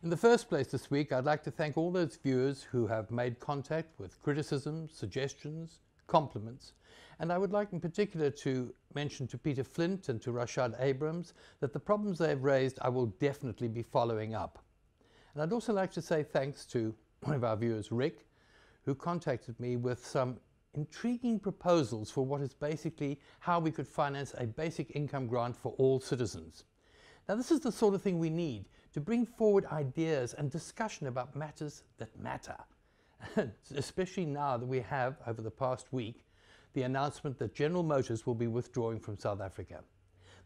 In the first place this week, I'd like to thank all those viewers who have made contact with criticisms, suggestions, compliments, and I would like in particular to mention to Peter Flint and to Rashad Abrams that the problems they've raised I will definitely be following up. And I'd also like to say thanks to one of our viewers, Rick, who contacted me with some intriguing proposals for what is basically how we could finance a basic income grant for all citizens. Now, this is the sort of thing we need to bring forward ideas and discussion about matters that matter, especially now that we have, over the past week, the announcement that General Motors will be withdrawing from South Africa.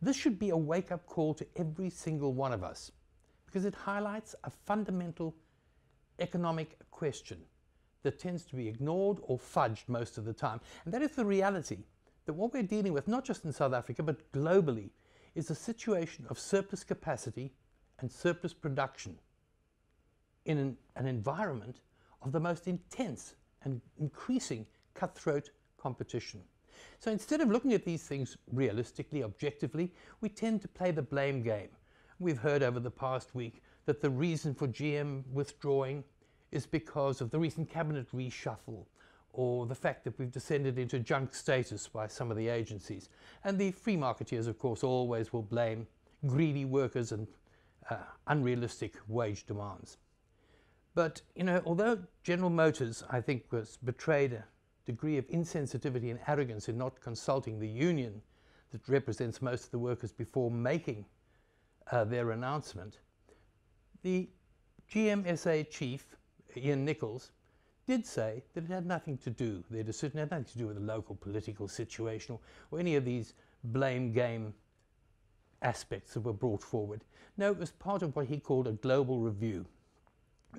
This should be a wake-up call to every single one of us, because it highlights a fundamental economic question that tends to be ignored or fudged most of the time. And that is the reality that what we're dealing with, not just in South Africa, but globally, is a situation of surplus capacity and surplus production in an environment of the most intense and increasing cutthroat competition. So instead of looking at these things realistically, objectively, we tend to play the blame game. We've heard over the past week that the reason for GM withdrawing is because of the recent cabinet reshuffle, or the fact that we've descended into junk status by some of the agencies. And the free marketeers, of course, always will blame greedy workers and unrealistic wage demands. But, you know, although General Motors, I think, was betrayed a degree of insensitivity and arrogance in not consulting the union that represents most of the workers before making their announcement, the GMSA chief, Ian Nichols, did say that it had nothing to do, their decision had nothing to do with the local political situation or any of these blame game aspects that were brought forward. No, it was part of what he called a global review.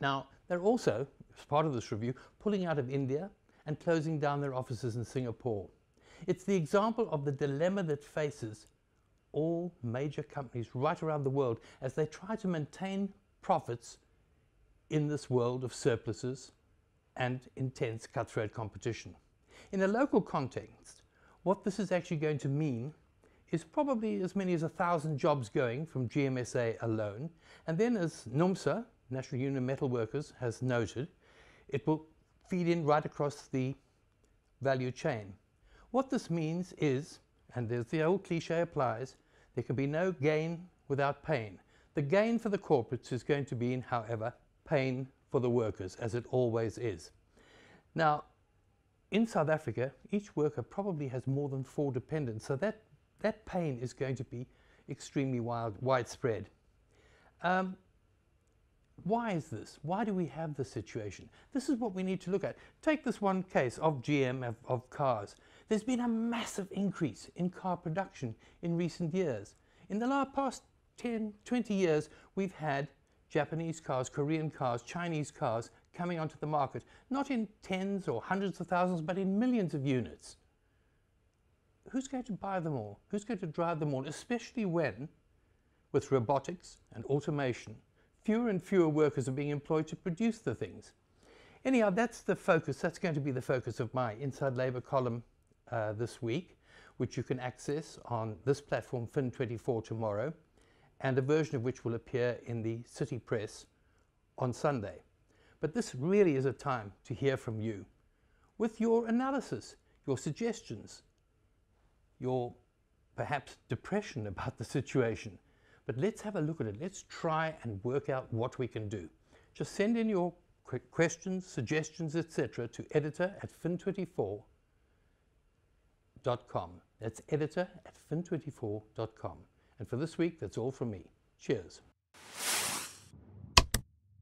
Now, they're also, as part of this review, pulling out of India and closing down their offices in Singapore. It's the example of the dilemma that faces all major companies right around the world as they try to maintain profits in this world of surpluses and intense cutthroat competition. In a local context, what this is actually going to mean is probably as many as 1,000 jobs going from GMSA alone, and then, as NUMSA, National Union of Metal Workers, has noted, it will feed in right across the value chain. What this means is, and there's the old cliche applies, there can be no gain without pain. The gain for the corporates is going to be, however, pain for the workers, as it always is. Now, in South Africa, each worker probably has more than 4 dependents, so that pain is going to be extremely widespread. Why is this? Why do we have this situation? This is what we need to look at. Take this one case of GM, of cars. There's been a massive increase in car production in recent years. In the past 10, 20 years, we've had Japanese cars, Korean cars, Chinese cars coming onto the market, not in tens or hundreds of thousands, but in millions of units. Who's going to buy them all? Who's going to drive them all? Especially when, with robotics and automation, fewer and fewer workers are being employed to produce the things. Anyhow, that's the focus. That's going to be the focus of my Inside Labour column this week, which you can access on this platform, Fin24, tomorrow, and a version of which will appear in the City Press on Sunday. But this really is a time to hear from you with your analysis, your suggestions, your perhaps depression about the situation. But let's have a look at it. Let's try and work out what we can do. Just send in your questions, suggestions, etc. to editor@fin24.com. That's editor@fin24.com. And for this week, that's all from me. Cheers.